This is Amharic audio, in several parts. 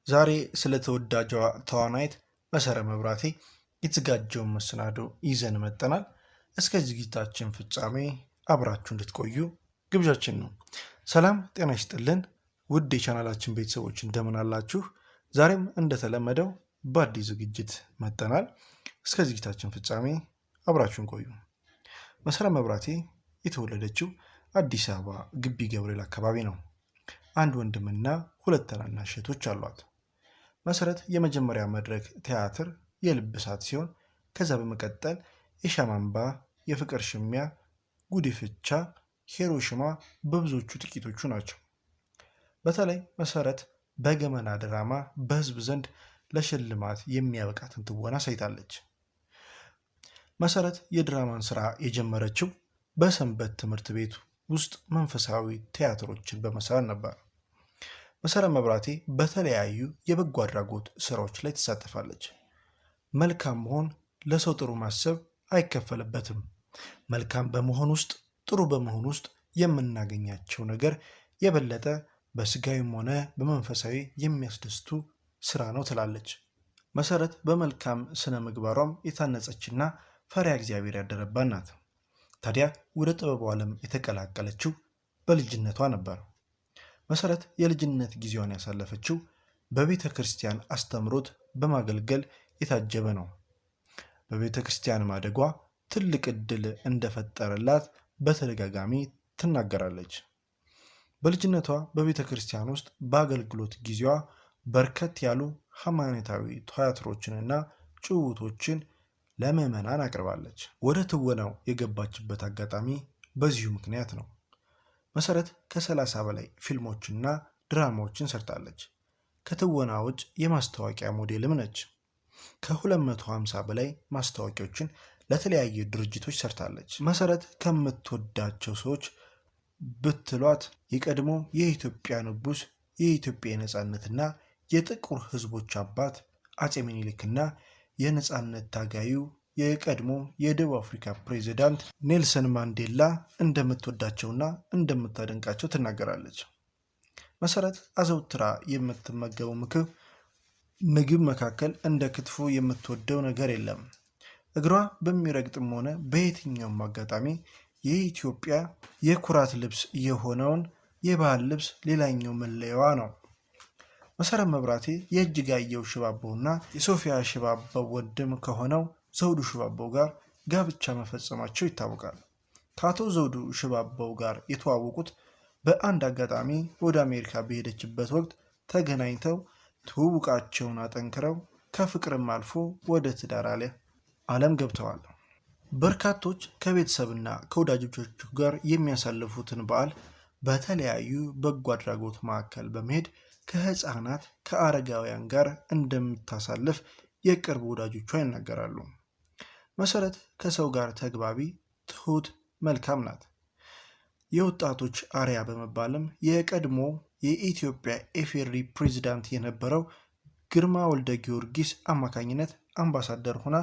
ዛሬ ስለ ተወዳጇ ተዋናይት መሰረት መብራቴ የተዘጋጀውን መሰናዶ ይዘን መጥተናል። እስከ ዝግጅታችን ፍጻሜ አብራችሁ እንድትቆዩ ግብዣችን ነው። ሰላም ጤና ይስጥልን ውድ የቻናላችን ቤተሰቦች እንደምን አላችሁ? ዛሬም እንደተለመደው በአዲስ ዝግጅት መጥተናል። እስከ ዝግጅታችን ፍጻሜ አብራችሁን ቆዩ። መሰረት መብራቴ የተወለደችው አዲስ አበባ ግቢ ገብርኤል አካባቢ ነው። አንድ ወንድምና ሁለት ታናናሽ እህቶች አሏት። መሰረት የመጀመሪያ መድረክ ቲያትር የልብ እሳት ሲሆን ከዛ በመቀጠል የሻማ እንባ፣ የፍቅር ሽሚያ፣ ጉዲፍቻ፣ ሂሮሺማ በብዙዎቹ ጥቂቶቹ ናቸው። በተለይ መሰረት በገመና ድራማ በህዝብ ዘንድ ለሽልማት የሚያበቃትን ትወና አሳይታለች። መሰረት የድራማን ስራ የጀመረችው በሰንበት ትምህርት ቤት ውስጥ መንፈሳዊ ቲያትሮችን በመስራት ነበር። መሰረት መብራቴ በተለያዩ የበጎ አድራጎት ስራዎች ላይ ትሳተፋለች። መልካም መሆን ለሰው ጥሩ ማሰብ አይከፈልበትም። መልካም በመሆን ውስጥ ጥሩ በመሆን ውስጥ የምናገኛቸው ነገር የበለጠ በስጋዊም ሆነ በመንፈሳዊ የሚያስደስቱ ስራ ነው ትላለች። መሰረት በመልካም ስነ ምግባሯም የታነጸችና ፈሪሃ እግዚአብሔር ያደረባት ናት። ታዲያ ወደ ጥበቡ ዓለም የተቀላቀለችው በልጅነቷ ነበር። መሰረት የልጅነት ጊዜዋን ያሳለፈችው በቤተ ክርስቲያን አስተምሮት በማገልገል የታጀበ ነው። በቤተ ክርስቲያን ማደጓ ትልቅ ዕድል እንደፈጠረላት በተደጋጋሚ ትናገራለች። በልጅነቷ በቤተ ክርስቲያን ውስጥ በአገልግሎት ጊዜዋ በርከት ያሉ ሃይማኖታዊ ቲያትሮችንና ጭውውቶችን ለምዕመናን አቅርባለች። ወደ ትወናው የገባችበት አጋጣሚ በዚሁ ምክንያት ነው። መሰረት ከ30 በላይ ፊልሞችና ድራማዎችን ሰርታለች። ከትወና ውጭ የማስታወቂያ ሞዴልም ነች። ከ250 በላይ ማስታወቂያዎችን ለተለያዩ ድርጅቶች ሰርታለች። መሰረት ከምትወዳቸው ሰዎች ብትሏት የቀድሞ የኢትዮጵያ ንጉሥ፣ የኢትዮጵያ የነፃነትና የጥቁር ሕዝቦች አባት አፄ ምኒልክና የነፃነት ታጋዩ የቀድሞ የደቡብ አፍሪካ ፕሬዚዳንት ኔልሰን ማንዴላ እንደምትወዳቸውና እንደምታደንቃቸው ትናገራለች። መሰረት አዘውትራ የምትመገበው ምግብ መካከል እንደ ክትፎ የምትወደው ነገር የለም። እግሯ በሚረግጥም ሆነ በየትኛውም አጋጣሚ የኢትዮጵያ የኩራት ልብስ የሆነውን የባህል ልብስ ሌላኛው መለያዋ ነው። መሰረት መብራቴ የእጅጋየሁ ሽባባውና የሶፊያ ሽባባው ወንድም ከሆነው ዘውዱ ሽባባው ጋር ጋብቻ መፈጸማቸው ይታወቃል። ከአቶ ዘውዱ ሽባባው ጋር የተዋወቁት በአንድ አጋጣሚ ወደ አሜሪካ በሄደችበት ወቅት ተገናኝተው ትውውቃቸውን አጠንክረው ከፍቅርም አልፎ ወደ ትዳር ዓለም ገብተዋል። በርካቶች ከቤተሰብና ከወዳጆቻቸው ጋር የሚያሳልፉትን በዓል በተለያዩ በጎ አድራጎት ማዕከል በመሄድ ከህፃናት ከአረጋውያን ጋር እንደምታሳልፍ የቅርብ ወዳጆቿ ይናገራሉ። መሰረት ከሰው ጋር ተግባቢ፣ ትሁት፣ መልካም ናት። የወጣቶች አርያ በመባልም የቀድሞ የኢትዮጵያ ኢፌዴሪ ፕሬዝዳንት የነበረው ግርማ ወልደ ጊዮርጊስ አማካኝነት አምባሳደር ሆና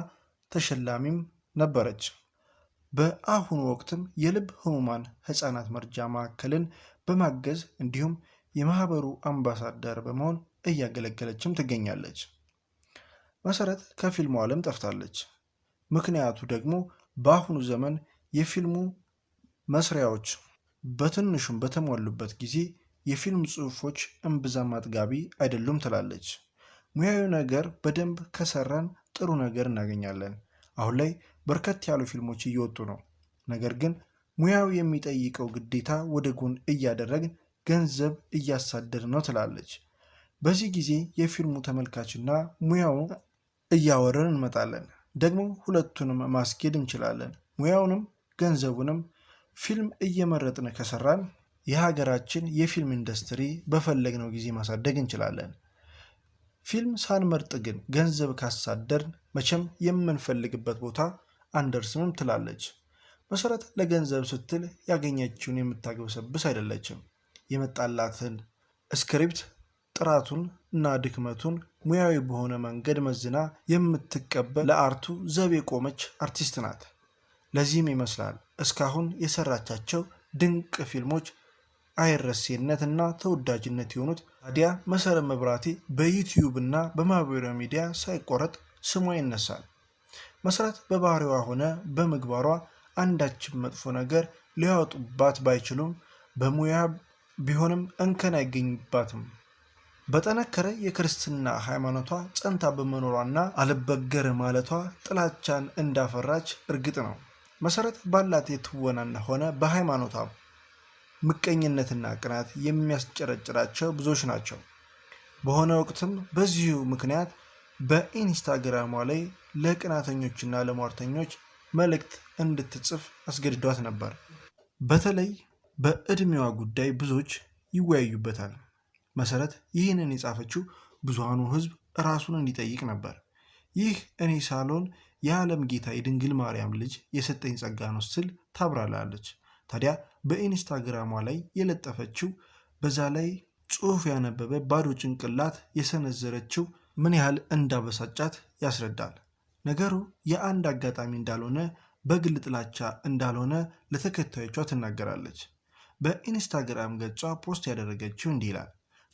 ተሸላሚም ነበረች። በአሁኑ ወቅትም የልብ ህሙማን ህፃናት መርጃ ማዕከልን በማገዝ እንዲሁም የማህበሩ አምባሳደር በመሆን እያገለገለችም ትገኛለች። መሰረት ከፊልሙ ዓለም ጠፍታለች። ምክንያቱ ደግሞ በአሁኑ ዘመን የፊልሙ መስሪያዎች በትንሹም በተሟሉበት ጊዜ የፊልም ጽሑፎች እምብዛም አጥጋቢ አይደሉም ትላለች። ሙያዊ ነገር በደንብ ከሰራን ጥሩ ነገር እናገኛለን። አሁን ላይ በርከት ያሉ ፊልሞች እየወጡ ነው። ነገር ግን ሙያው የሚጠይቀው ግዴታ ወደ ጎን እያደረግን ገንዘብ እያሳደድ ነው ትላለች። በዚህ ጊዜ የፊልሙ ተመልካችና ሙያው እያወረን እንመጣለን። ደግሞ ሁለቱንም ማስኬድ እንችላለን። ሙያውንም ገንዘቡንም ፊልም እየመረጥን ከሰራን የሀገራችን የፊልም ኢንዱስትሪ በፈለግነው ጊዜ ማሳደግ እንችላለን። ፊልም ሳንመርጥ ግን ገንዘብ ካሳደርን መቼም የምንፈልግበት ቦታ አንደርስምም ትላለች። መሰረት ለገንዘብ ስትል ያገኘችውን የምታግበሰብስ አይደለችም። የመጣላትን ስክሪፕት ጥራቱን እና ድክመቱን ሙያዊ በሆነ መንገድ መዝና የምትቀበል ለአርቱ ዘብ የቆመች አርቲስት ናት። ለዚህም ይመስላል እስካሁን የሰራቻቸው ድንቅ ፊልሞች አይረሴነትና ተወዳጅነት የሆኑት ታዲያ መሰረት መብራቴ በዩቲዩብ እና በማህበራዊ ሚዲያ ሳይቆረጥ ስሟ ይነሳል። መሰረት በባህሪዋ ሆነ በምግባሯ አንዳችም መጥፎ ነገር ሊያወጡባት ባይችሉም በሙያ ቢሆንም እንከን አይገኝባትም። በጠነከረ የክርስትና ሃይማኖቷ ጸንታ በመኖሯና አልበገር ማለቷ ጥላቻን እንዳፈራች እርግጥ ነው። መሰረት ባላት የትወናና ሆነ በሃይማኖቷ ምቀኝነትና ቅናት የሚያስጨረጭራቸው ብዙዎች ናቸው። በሆነ ወቅትም በዚሁ ምክንያት በኢንስታግራሟ ላይ ለቅናተኞችና ለሟርተኞች መልእክት እንድትጽፍ አስገድዷት ነበር። በተለይ በዕድሜዋ ጉዳይ ብዙዎች ይወያዩበታል። መሰረት ይህንን የጻፈችው ብዙሃኑ ሕዝብ ራሱን እንዲጠይቅ ነበር። ይህ እኔ ሳልሆን የዓለም ጌታ የድንግል ማርያም ልጅ የሰጠኝ ጸጋ ነው ስትል ታብራራለች። ታዲያ በኢንስታግራሟ ላይ የለጠፈችው በዛ ላይ ጽሑፍ ያነበበ ባዶ ጭንቅላት የሰነዘረችው ምን ያህል እንዳበሳጫት ያስረዳል። ነገሩ የአንድ አጋጣሚ እንዳልሆነ በግል ጥላቻ እንዳልሆነ ለተከታዮቿ ትናገራለች። በኢንስታግራም ገጿ ፖስት ያደረገችው እንዲህ ይላል።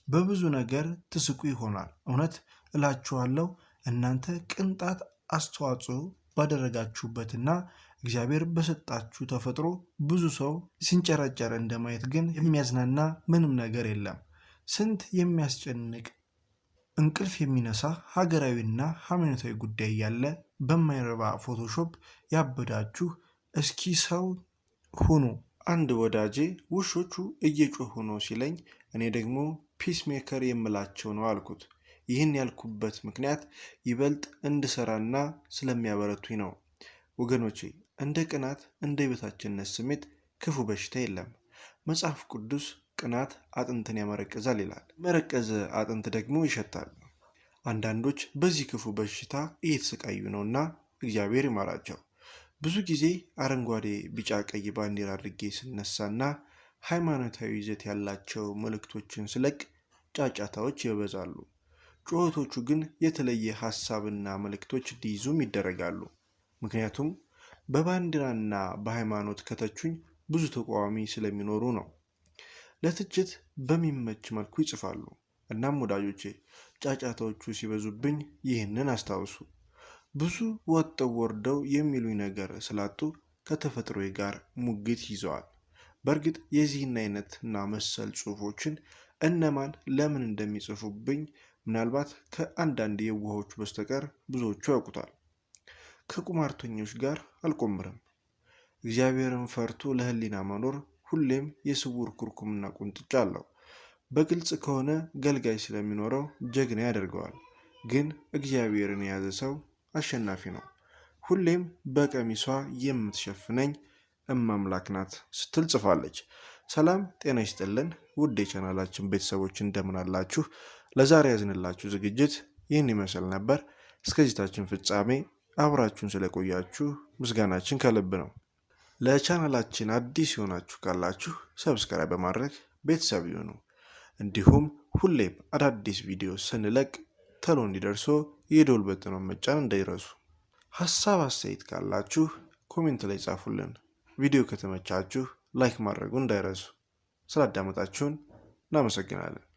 በብዙ ነገር ትስቁ ይሆናል። እውነት እላችኋለሁ እናንተ ቅንጣት አስተዋጽኦ ባደረጋችሁበትና እግዚአብሔር በሰጣችሁ ተፈጥሮ ብዙ ሰው ሲንጨረጨረ እንደማየት ግን የሚያዝናና ምንም ነገር የለም። ስንት የሚያስጨንቅ እንቅልፍ የሚነሳ ሀገራዊና ሃይማኖታዊ ጉዳይ ያለ በማይረባ ፎቶሾፕ ያበዳችሁ እስኪ ሰው ሁኑ። አንድ ወዳጄ ውሾቹ እየጮሁ ነው ሲለኝ እኔ ደግሞ ፒስሜከር የምላቸው ነው አልኩት። ይህን ያልኩበት ምክንያት ይበልጥ እንድሰራና ስለሚያበረቱኝ ነው። ወገኖቼ እንደ ቅናት እንደ የበታችነት ስሜት ክፉ በሽታ የለም። መጽሐፍ ቅዱስ ቅናት አጥንትን ያመረቅዛል ይላል። መረቀዘ አጥንት ደግሞ ይሸታል። አንዳንዶች በዚህ ክፉ በሽታ እየተሰቃዩ ነውና እግዚአብሔር ይማራቸው። ብዙ ጊዜ አረንጓዴ፣ ቢጫ፣ ቀይ ባንዲራ አድርጌ ስነሳና ሃይማኖታዊ ይዘት ያላቸው መልእክቶችን ስለቅ ጫጫታዎች ይበዛሉ። ጩኸቶቹ ግን የተለየ ሀሳብና መልእክቶች እንዲይዙም ይደረጋሉ። ምክንያቱም በባንዲራና በሃይማኖት ከተቹኝ ብዙ ተቃዋሚ ስለሚኖሩ ነው። ለትችት በሚመች መልኩ ይጽፋሉ። እናም ወዳጆቼ ጫጫታዎቹ ሲበዙብኝ ይህንን አስታውሱ። ብዙ ወጥተው ወርደው የሚሉኝ ነገር ስላጡ ከተፈጥሮዬ ጋር ሙግት ይዘዋል። በእርግጥ የዚህን አይነትና መሰል ጽሑፎችን እነማን ለምን እንደሚጽፉብኝ ምናልባት ከአንዳንድ የዋሆቹ በስተቀር ብዙዎቹ ያውቁታል። ከቁማርተኞች ጋር አልቆምርም። እግዚአብሔርን ፈርቶ ለሕሊና መኖር ሁሌም የስውር ኩርኩምና ቁንጥጫ አለው። በግልጽ ከሆነ ገልጋይ ስለሚኖረው ጀግና ያደርገዋል። ግን እግዚአብሔርን የያዘ ሰው አሸናፊ ነው። ሁሌም በቀሚሷ የምትሸፍነኝ እማምላክ ናት ስትል ጽፋለች። ሰላም ጤና ይስጥልን ውድ የቻናላችን ቤተሰቦች እንደምን አላችሁ? ለዛሬ ያዝንላችሁ ዝግጅት ይህን ይመስል ነበር። እስከ ዝግጅታችን ፍጻሜ አብራችሁን ስለቆያችሁ ምስጋናችን ከልብ ነው። ለቻናላችን አዲስ የሆናችሁ ካላችሁ ሰብስክራይብ በማድረግ ቤተሰብ ይሁኑ። እንዲሁም ሁሌም አዳዲስ ቪዲዮ ስንለቅ ተሎ እንዲደርሶ የደወል በትኑን መጫን እንዳይረሱ። ሀሳብ አስተያየት ካላችሁ ኮሜንት ላይ ጻፉልን። ቪዲዮ ከተመቻችሁ ላይክ ማድረጉ እንዳይረሱ። ስላዳመጣችሁን እናመሰግናለን።